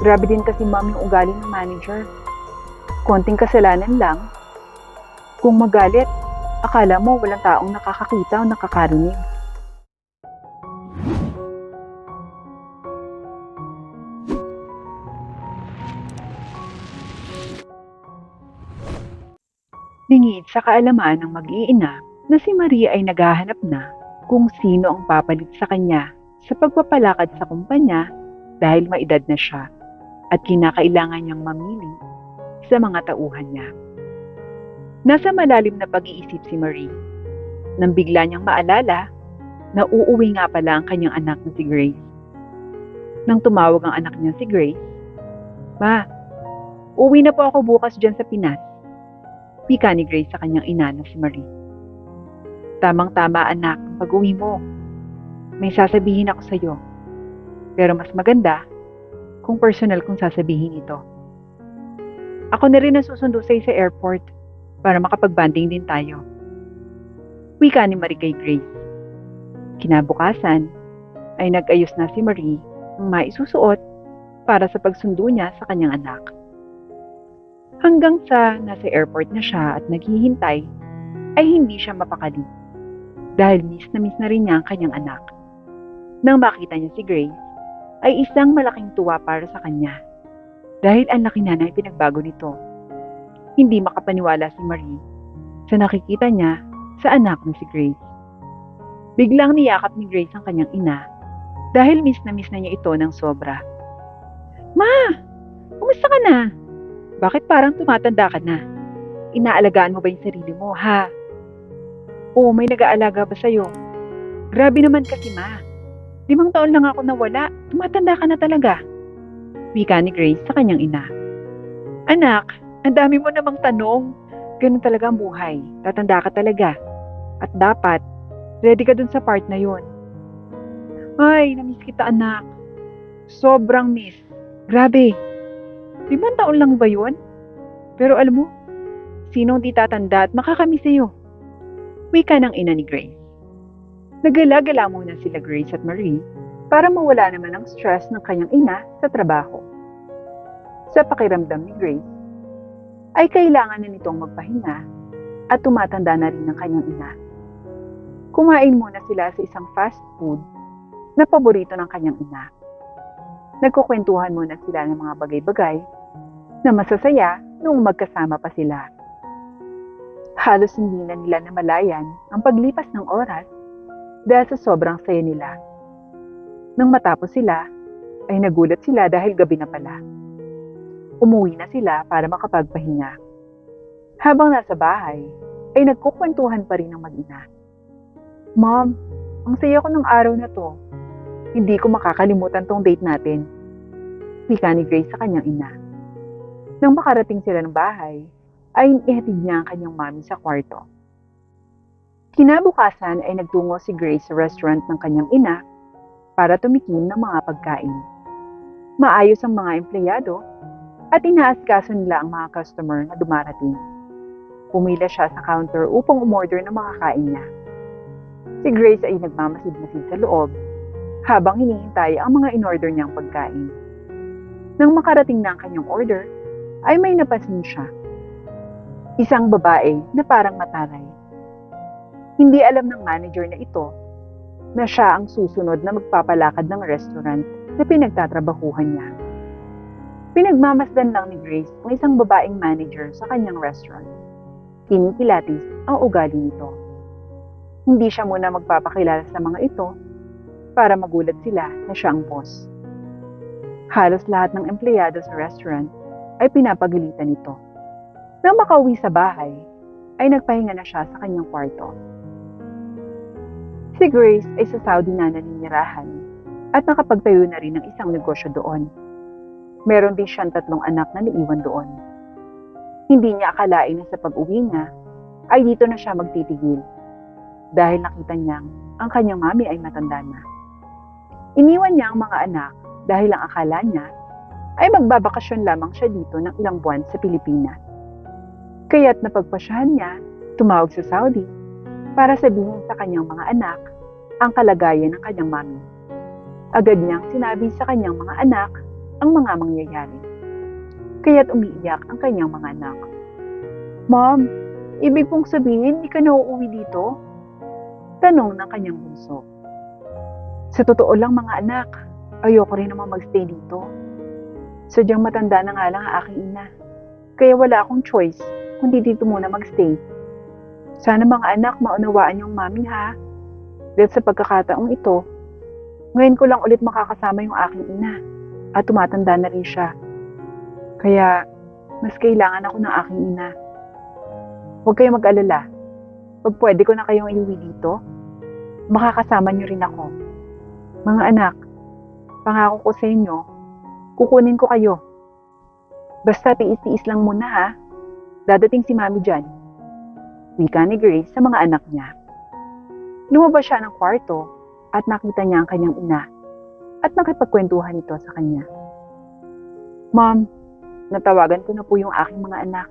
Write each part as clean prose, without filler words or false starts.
Grabe din kasi ma'am yung ugali ng manager. Konting kasalanan lang. Kung magalit, akala mo walang taong nakakakita o nakakarinig. Lingid sa kaalaman ng mag-iina na si Maria ay naghahanap na kung sino ang papalit sa kanya sa pagpapalakad sa kumpanya dahil maedad na siya at kinakailangan niyang mamili sa mga tauhan niya. Nasa malalim na pag-iisip si Marie nang bigla niyang maalala na uuwi nga pala ang kanyang anak na si Grace. Nang tumawag ang anak niya si Grace, "Ma, uwi na po ako bukas dyan sa Pinas." Wika ni Grace sa kanyang ina na si Marie. "Tamang-tama anak, pag-uwi mo. May sasabihin ako sa iyo. Pero mas maganda kung personal kong sasabihin ito. Ako na rin ang susundo sa'yo sa airport para makapag-banding din tayo." Wika ni Marie kay Grace. Kinabukasan ay nag-ayos na si Marie ng maisusuot para sa pagsundo niya sa kanyang anak. Hanggang sa nasa airport na siya at naghihintay, ay hindi siya mapakali dahil miss na rin niya ang kanyang anak. Nang makita niya si Grace, ay isang malaking tuwa para sa kanya dahil ang laki na ng pinagbago nito. Hindi makapaniwala si Marie sa nakikita niya sa anak ni si Grace. Biglang niyakap ni Grace ang kanyang ina dahil miss na niya ito ng sobra. "Ma, kumusta ka na? Bakit parang tumatanda ka na? Inaalagaan mo ba yung sarili mo, ha? Oo, may nag-aalaga ba sa'yo? Grabe naman kasi, ma. 5 taon lang ako nawala. Tumatanda ka na talaga." Wika ni Grace sa kanyang ina. "Anak, ang dami mo namang tanong. Ganun talaga ang buhay. Tatanda ka talaga. At dapat, ready ka dun sa part na yun." "Ay, namiss kita anak. Sobrang miss. Grabe. 5 taon lang ba yun? Pero alam mo, sinong di tatanda at makakamiss sa'yo?" Wika ng ina ni Grace. Nagala-gala muna sila Grace at Marie para mawala naman ang stress ng kanyang ina sa trabaho. Sa pakiramdam ni Grace, ay kailangan na nitong magpahinga at tumatanda na rin ang kanyang ina. Kumain muna sila sa isang fast food na paborito ng kanyang ina. Nagkukwentuhan muna sila ng mga bagay-bagay na masasaya noong magkasama pa sila. Halos hindi na nila namalayan ang paglipas ng oras dahil sa sobrang saya nila. Nang matapos sila, ay nagulat sila dahil gabi na pala. Umuwi na sila para makapagpahinga. Habang nasa bahay, ay nagkukwentuhan pa rin ng mag-ina. "Mom, ang saya ko ng araw na to. Hindi ko makakalimutan tong date natin." Wika ni Grace sa kanyang ina. Nang makarating sila ng bahay, ay ihatid niya ang kanyang mami sa kwarto. Kinabukasan ay nagtungo si Grace sa restaurant ng kanyang ina para tumikim ng mga pagkain. Maayos ang mga empleyado at inaasikaso nila ang mga customer na dumarating. Pumila siya sa counter upang umorder ng mga kain niya. Si Grace ay nagmamasid-masid sa loob habang hinihintay ang mga in-order niyang pagkain. Nang makarating na ang kanyang order, ay may napansin siya. Isang babae na parang mataray. Hindi alam ng manager na ito na siya ang susunod na magpapalakad ng restaurant na pinagtatrabahuhan niya. Pinagmamasdan lang ni Grace ang isang babaeng manager sa kanyang restaurant. Kinikilatis ang ugali nito. Hindi siya muna magpapakilala sa mga ito para magulat sila na siya ang boss. Halos lahat ng empleyado sa restaurant ay pinapagalitan nito. Nang makauwi sa bahay, ay nagpahinga na siya sa kanyang kwarto. Si Grace ay sa Saudi na naninirahan at nakapagtayo na rin ng isang negosyo doon. Meron din siyang 3 anak na naiwan doon. Hindi niya akalain na sa pag-uwi niya ay dito na siya magtitigil dahil nakita niyang ang kanyang mami ay matanda na. Iniwan niya ang mga anak dahil ang akala niya ay magbabakasyon lamang siya dito ng ilang buwan sa Pilipinas. Kaya't napagpasyahan niya tumawag sa Saudi para sabihin sa kanyang mga anak ang kalagayan ng kanyang mami. Agad niyang sinabi sa kanyang mga anak ang mga mangyayari. Kaya't umiiyak ang kanyang mga anak. Mom, ibig pong sabihin di ka na uuwi dito? Tanong ng kanyang bunso. Sa totoo lang mga anak, ayoko rin naman magstay dito. Sadyang matanda na nga lang ang aking ina. Kaya wala akong choice kundi dito muna magstay. Sana mga anak maunawaan yung mami ha. Dahil sa pagkakataong ito, ngayon ko lang ulit makakasama yung aking ina at tumatanda na rin siya. Kaya mas kailangan ako ng aking ina. Huwag kayong mag-alala. Pag pwede ko na kayong iuwi dito, makakasama niyo rin ako. Mga anak, pangako ko sa inyo, kukunin ko kayo. Basta tiis-tiis lang muna ha. Dadating si mami dyan. Wika ni Grace sa mga anak niya. Lumabas siya ng kwarto at nakita niya ang kanyang ina at nakipagkwentuhan ito sa kanya. Mom, natawagan ko na po yung aking mga anak.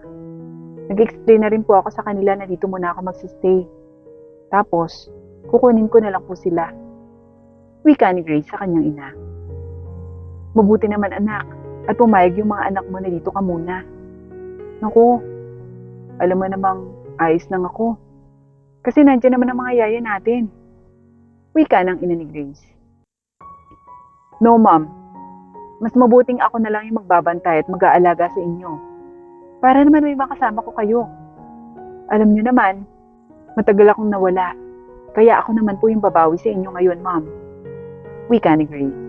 Nag-explain na rin po ako sa kanila na dito muna ako magsistay. Tapos, kukunin ko na lang po sila. Wika ni Grace sa kanyang ina. Mabuti naman anak at pumayag yung mga anak mo na dito ka muna. Naku, alam mo namang ayos lang ako. Kasi nandiyan naman ang mga yaya natin. Wika ng ina ni Grace. No ma'am, mas mabuting ako na lang yung magbabantay at mag-aalaga sa inyo. Para naman may makasama ko kayo. Alam niyo naman, matagal akong nawala. Kaya ako naman po yung babawi sa inyo ngayon, ma'am. Wika ni Grace.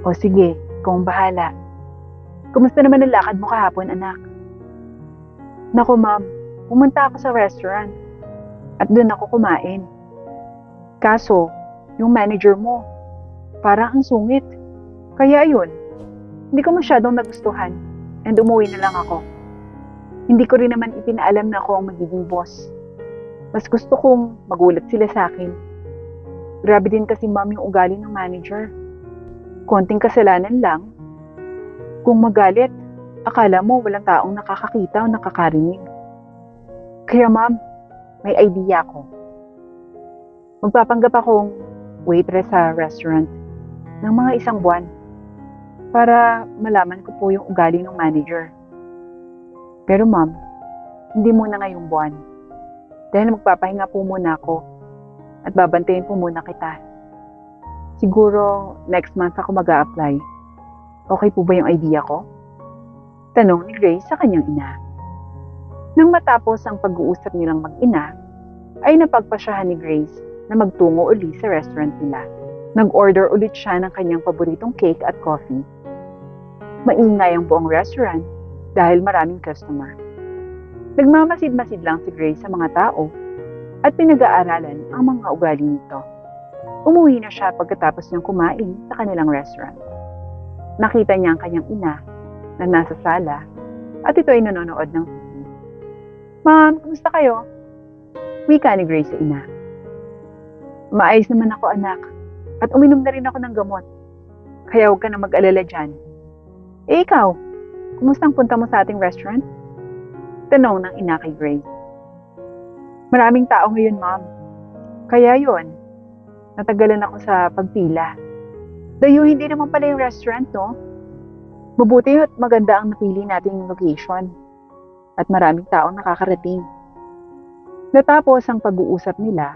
O sige, ikaw ang bahala. Kumusta naman ang lakad mo kahapon, anak? Naku, ma'am, pumunta ako sa restaurant. At doon ako kumain. Kaso, yung manager mo, parang ang sungit. Kaya ayun, hindi ko masyadong nagustuhan and umuwi na lang ako. Hindi ko rin naman ipinaalam na ako ang magiging boss. Mas gusto kong magulat sila sa akin. Grabe din kasi ma'am yung ugali ng manager. Konting kasalanan lang. Kung magalit, akala mo walang taong nakakakita o nakakarinig. Kaya ma'am, may idea ako. Magpapanggap akong waitress sa restaurant ng mga isang buwan para malaman ko po yung ugali ng manager. Pero ma'am, hindi muna ngayong buwan. Dahil magpapahinga po muna ako at babantayin po muna kita. Siguro next month ako mag-a-apply. Okay po ba yung idea ko? Tanong ni Grace sa kanyang ina. Nang matapos ang pag-uusap nilang mag-ina, ay napagpasyahan ni Grace na magtungo uli sa restaurant nila. Nag-order ulit siya ng kanyang paboritong cake at coffee. Maingay ang buong restaurant dahil maraming customer. Nagmamasid-masid lang si Grace sa mga tao at pinag-aaralan ang mga ugali nito. Umuwi na siya pagkatapos niyang kumain sa kanilang restaurant. Nakita niya ang kanyang ina na nasa sala at ito ay nanonood ng TV. Ma'am, kumusta kayo? Wika ni Grace sa ina. Maayos naman ako anak at uminom na rin ako ng gamot. Kaya huwag ka na mag-alala dyan. Eh ikaw, kumusta ang punta mo sa ating restaurant? Tanong ng ina kay Grace. Maraming tao ngayon, ma'am. Kaya yon, natagalan ako sa pagpila. Dayo hindi naman pala yung restaurant, no? Mabuti at maganda ang napili nating location. At maraming taong nakakarating. Natapos ang pag-uusap nila,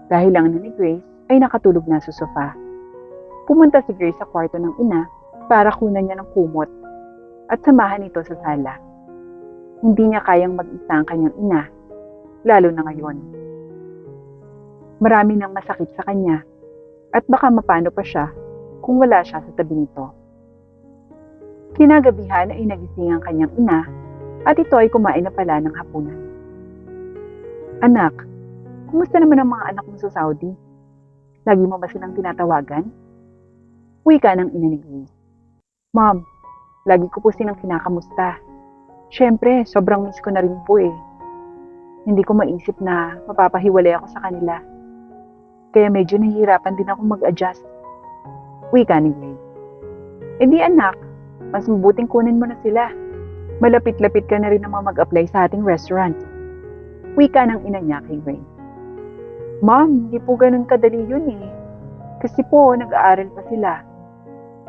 dahil lang na ni Grace ay nakatulog na sa sofa. Pumunta si Grace sa kwarto ng ina para kunan niya ng kumot at samahan ito sa sala. Hindi niya kayang mag-isa ang kanyang ina, lalo na ngayon. Marami nang masakit sa kanya at baka mapano pa siya kung wala siya sa tabi nito. Kinagabihan ay nagising ang kanyang ina at ito ay kumain na pala ng hapunan. Anak, kumusta naman ang mga anak mo sa Saudi? Lagi mo ba silang tinatawagan? Wika ng ina ni Grace. Ma'am, lagi ko po silang kinakamusta. Siyempre, sobrang miss ko na rin po eh. Hindi ko maisip na mapapahiwalay ako sa kanila. Kaya medyo nahihirapan din ako mag-adjust. Wika ni Grace. E di anak, mas mabuting kunin mo na sila. Malapit-lapit ka na rin naman mag-apply sa ating restaurant. Wika ng ina niya kay Grace. Ma'am, hindi po ganun kadali yun eh. Kasi po, nag-aaral pa sila.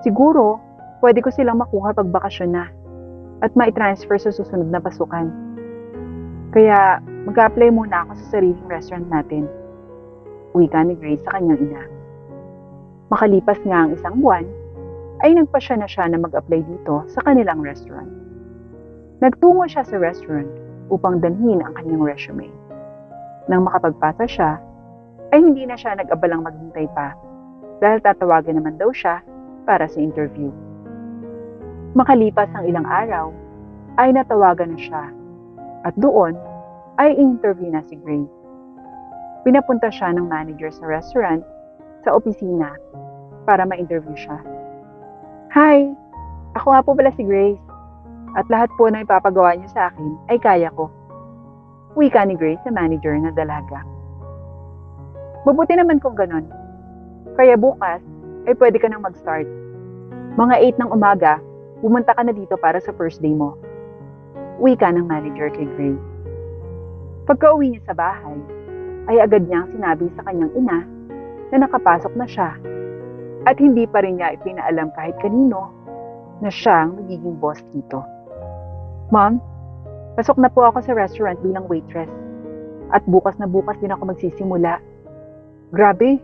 Siguro, Pwede ko silang makuha pag bakasyon na at mai-transfer sa susunod na pasukan. Kaya mag-apply muna ako sa sariling restaurant natin. Wika ni Grace sa kanyang ina. Makalipas nga ang isang buwan, ay nagpasya na siya na mag-apply dito sa kanilang restaurant. Nagtungo siya sa restaurant upang dalhin ang kanyang resume. Nang makapagpasa siya, ay hindi na siya nag-abalang maghintay pa dahil tatawagan naman daw siya para sa interview. Makalipas ang ilang araw, ay natawagan na siya at doon ay interview na si Grace. Pinapunta siya ng manager sa restaurant sa opisina para ma-interview siya. Hi! Ako nga po pala si Grace at lahat po na ipapagawa niyo sa akin ay kaya ko. Wika ni Grace sa manager na dalaga. Mabuti naman kung ganon. Kaya bukas ay pwede ka nang mag-start. Mga 8 ng umaga, pumunta ka na dito para sa first day mo. Wika ng manager kay Grace. Pagka-uwi niya sa bahay, ay agad niyang sinabi sa kanyang ina na nakapasok na siya at hindi pa rin niya ipinaalam kahit kanino na siya ang magiging boss dito. Mom, pasok na po ako sa restaurant bilang waitress at bukas na bukas din ako magsisimula. Grabe,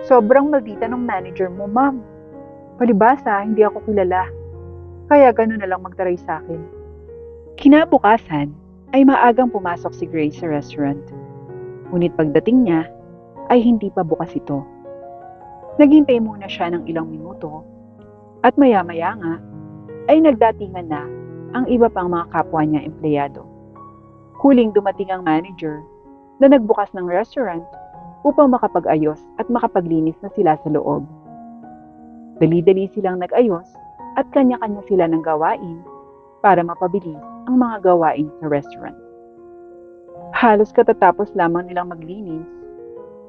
sobrang maldita ng manager mo, ma'am. Palibasa, hindi ako kilala. Kaya gano'n na lang magtaray sa akin. Kinabukasan ay maagang pumasok si Grace sa restaurant. Ngunit pagdating niya ay hindi pa bukas ito. Naghintay muna siya ng ilang minuto at maya-maya nga ay nagdatingan na ang iba pang mga kapwa niya empleyado. Huling dumating ang manager na nagbukas ng restaurant upang makapag-ayos at makapaglinis na sila sa loob. Dali-dali silang nag-ayos at kanya-kanya sila ng gawain para mapabilis ang mga gawain sa restaurant. Halos katatapos lamang nilang maglinis,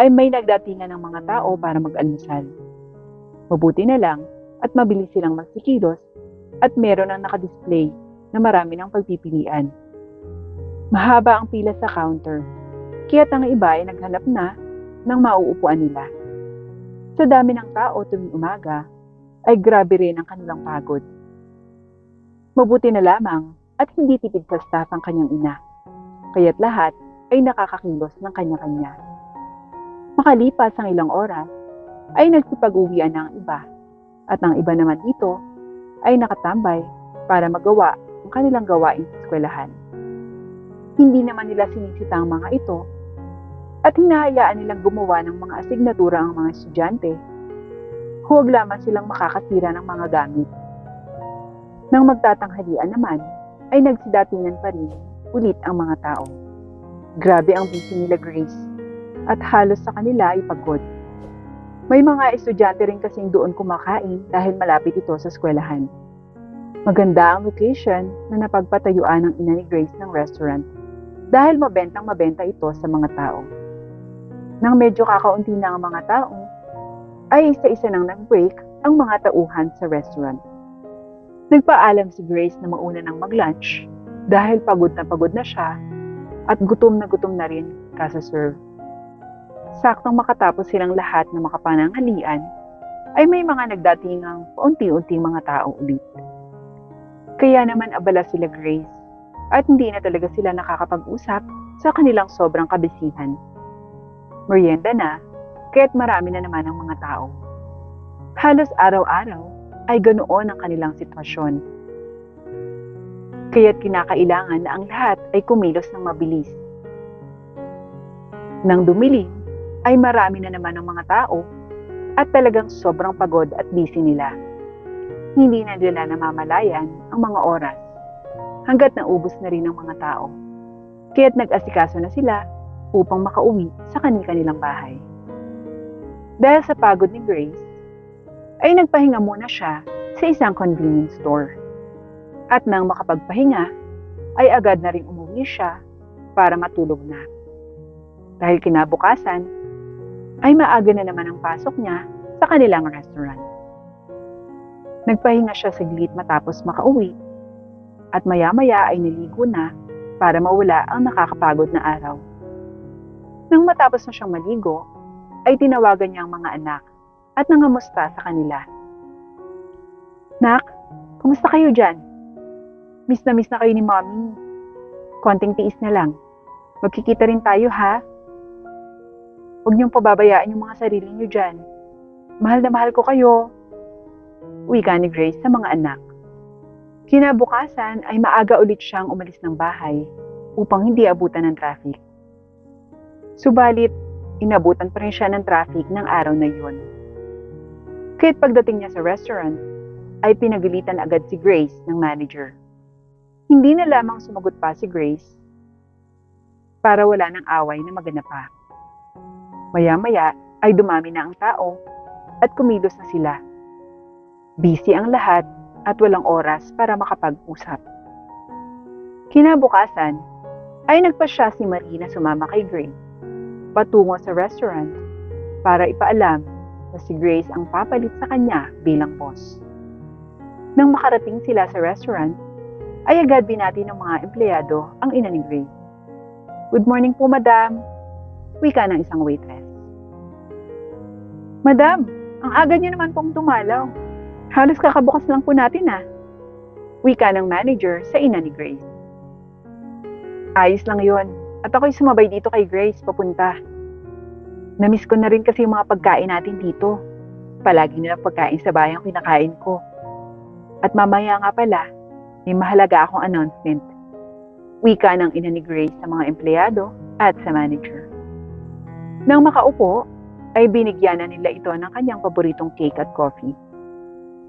ay may nagdatingan ng mga tao para mag-almusal. Mabuti na lang at mabilis silang magsikilos at meron ang nakadisplay na marami ng pagpipilian. Mahaba ang pila sa counter, kaya't ang iba ay naghanap na ng mauupuan nila. Sa dami ng tao tuwing umaga, ay grabe rin ang kanilang pagod. Mabuti na lamang at hindi tipid sa staff ang kanyang ina, kaya't lahat ay nakakakilos ng kanya-kanya. Makalipas ang ilang oras, ay nagsipag-uwian na ang iba, at ang iba naman dito ay nakatambay para magawa ang kanilang gawain sa eskwelahan. Hindi naman nila sinisita ang mga ito, at hinahayaan nilang gumawa ng mga asignatura ang mga estudyante. Huwag lamang silang makakasira ng mga gamit. Nang magtatanghalian naman, ay nagsidatingan pa rin ulit ang mga tao. Grabe ang busy nila Grace at halos sa kanila ay pagod. May mga estudyante rin kasing doon kumakain dahil malapit ito sa eskwelahan. Maganda ang location na napagpatayuan ng ina ni Grace ng restaurant dahil mabentang-mabenta ito sa mga tao. Nang medyo kakaunti na ang mga tao, ay isa-isa nang nag-break ang mga tauhan sa restaurant. Nagpaalam si Grace na mauna nang mag-lunch dahil pagod na siya at gutom na rin kasa-serve. Saktong makatapos silang lahat na makapananghalian, ay may mga nagdatingang paunti-unting mga tao ulit. Kaya naman abala sila Grace at hindi na talaga sila nakakapag-usap sa kanilang sobrang kabisihan. Merienda na, kaya't marami na naman ang mga tao. Halos araw-araw ay ganoon ang kanilang sitwasyon. Kaya't kinakailangan na ang lahat ay kumilos ng mabilis. Nang dumilim, ay marami na naman ang mga tao at talagang sobrang pagod at busy nila. Hindi na nila namamalayan ang mga oras hanggat naubos na rin ang mga tao. Kaya't nag-asikaso na sila upang makauwi sa kanilang bahay. Dahil sa pagod ni Grace, ay nagpahinga muna siya sa isang convenience store. At nang makapagpahinga, ay agad na rin umuwi siya para matulog na. Dahil kinabukasan, ay maaga na naman ang pasok niya sa kanilang restaurant. Nagpahinga siya saglit matapos makauwi at maya-maya ay niligo na para mawala ang nakakapagod na araw. Nang matapos na siyang maligo, ay tinawagan niya ang mga anak at nangamusta sa kanila. Nak, Kumusta kayo dyan? Miss na kayo ni Mommy. Konting tiis na lang. Magkikita rin tayo ha. Huwag niyong pababayaan yung mga sarili niyo dyan. Mahal na mahal ko kayo. Wika ni Grace sa mga anak. Kinabukasan ay maaga ulit siyang umalis ng bahay upang hindi abutan ng traffic. Subalit, inabutan pa rin siya ng traffic ng araw na yun. Kahit pagdating niya sa restaurant, ay pinagalitan agad si Grace ng manager. Hindi na lamang sumagot pa si Grace para wala ng away na maganap pa. Maya-maya ay dumami na ang tao at kumilos na sila. Busy ang lahat at walang oras para makapag-usap. Kinabukasan ay nagpasya si Marie na sumama kay Grace patungo sa restaurant para ipaalam na si Grace ang papalit sa kanya bilang boss. Nang makarating sila sa restaurant, ay agad binati ng mga empleyado ang ina ni Grace. "Good morning po, madam," wika ng isang waitress. "Madam, ang aga niyo naman pong dumalaw. Halos kakabukas lang po natin wika ng manager sa ina ni Grace. "Ayos lang yon. At ako'y sumabay dito kay Grace papunta. Namiss ko na rin kasi yung mga pagkain natin dito. Palagi nilang pagkain sa bahay ang kinakain ko. At mamaya nga pala, may mahalaga akong announcement," wika ng ina ni Grace sa mga empleyado at sa manager. Nang makaupo, ay binigyan na nila ito ng kanyang paboritong cake at coffee.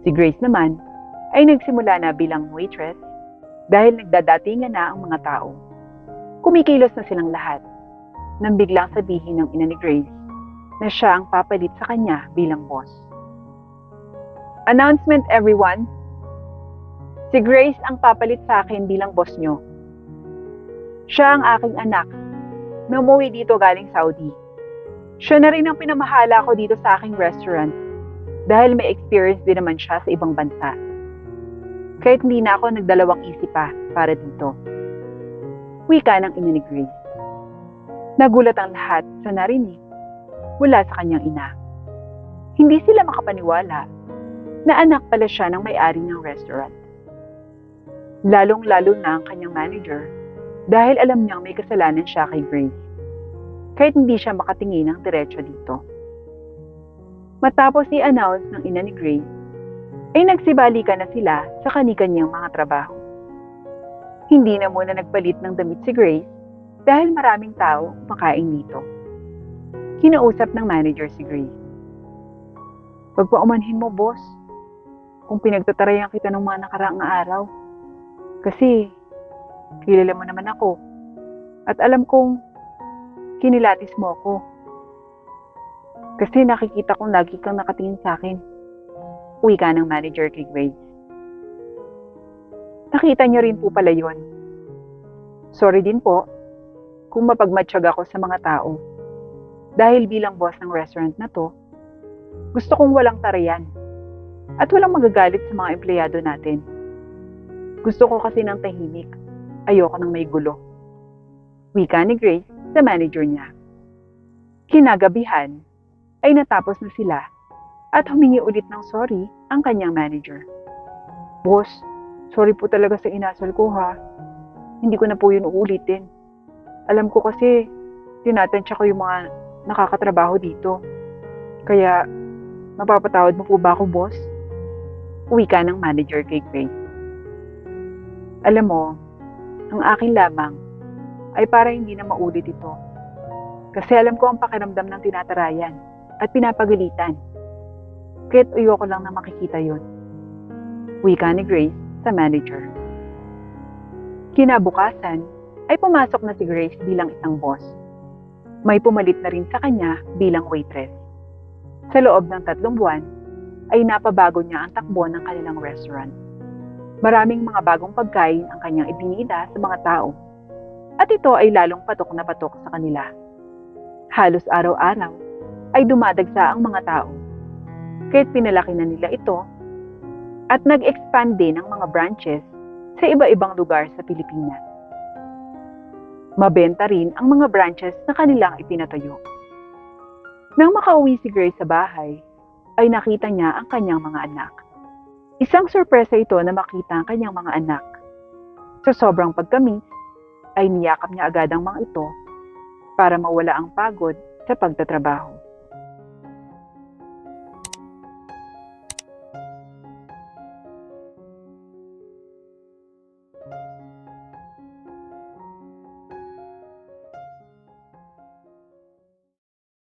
Si Grace naman ay nagsimula na bilang waitress dahil nagdadatingan na ang mga tao. Kumikilos na silang lahat nang biglang sabihin ng ina ni Grace na siya ang papalit sa kanya bilang boss. "Announcement everyone! Si Grace ang papalit sa akin bilang boss nyo. Siya ang aking anak na umuwi dito galing Saudi. Siya na rin ang pinamahala ko dito sa aking restaurant dahil may experience din naman siya sa ibang bansa. Kahit hindi na ako nagdalawang isip pa para dito," wika ng ina ni Grace. Nagulat ang lahat sa narinig mula sa kanyang ina. Hindi sila makapaniwala na anak pala siya ng may-ari ng restaurant. Lalong-lalo na ang kanyang manager dahil alam niyang may kasalanan siya kay Grace, kahit hindi siya makatingin ng diretso dito. Matapos i-announce ng ina ni Grace, ay nagsibalikan na sila sa kani-kanyang mga trabaho. Hindi na muna nagpalit ng damit si Grace dahil maraming tao kumakain dito. Kinausap ng manager si Grace. "Pagpaumanhin mo, boss, kung pinagtatarayan kita ng mga nakaraang araw. Kasi, kilala mo naman ako. At alam kong kinilatis mo ako. Kasi nakikita kong lagi kang nakatingin sa akin," wika ng manager kay Grace. "Nakita niyo rin po pala yun. Sorry din po kung mapagmatsyag ako sa mga tao. Dahil bilang boss ng restaurant na to, gusto kong walang tarayan at walang magagalit sa mga empleyado natin. Gusto ko kasi ng tahimik. Ayoko ng may gulo," wika ni Grace sa manager niya. Kinagabihan ay natapos na sila at humingi ulit ng sorry ang kanyang manager. "Boss, sorry po talaga sa inasal ko Hindi ko na po yun uulitin. Alam ko kasi tinatansya ko yung mga nakakatrabaho dito. Kaya mapapatawad mo po ba ako, boss?" wika ng manager kay Grace. "Alam mo, ang akin lamang ay para hindi na maulit ito. Kasi alam ko ang pakiramdam ng tinatarayan at pinapagalitan. Kaya't ayoko lang na makikita yun," wika ni Grace sa manager. Kinabukasan ay pumasok na si Grace bilang isang boss. May pumalit na rin sa kanya bilang waitress. Sa loob ng 3 buwan ay napabago niya ang takbo ng kanilang restaurant. Maraming mga bagong pagkain ang kanyang ibinida sa mga tao at ito ay lalong patok na patok sa kanila. Halos araw-araw ay dumadagsa ang mga tao. Kaya't pinalaki na nila ito at nag-expand din ang mga branches sa iba-ibang lugar sa Pilipinas. Mabenta rin ang mga branches na kanilang ipinatayo. Nang makauwi si Grace sa bahay, ay nakita niya ang kanyang mga anak. Isang sorpresa ito na makita ang kanyang mga anak. Sa sobrang pagkamis, ay niyakap niya agad ang mga ito para mawala ang pagod sa pagtatrabaho.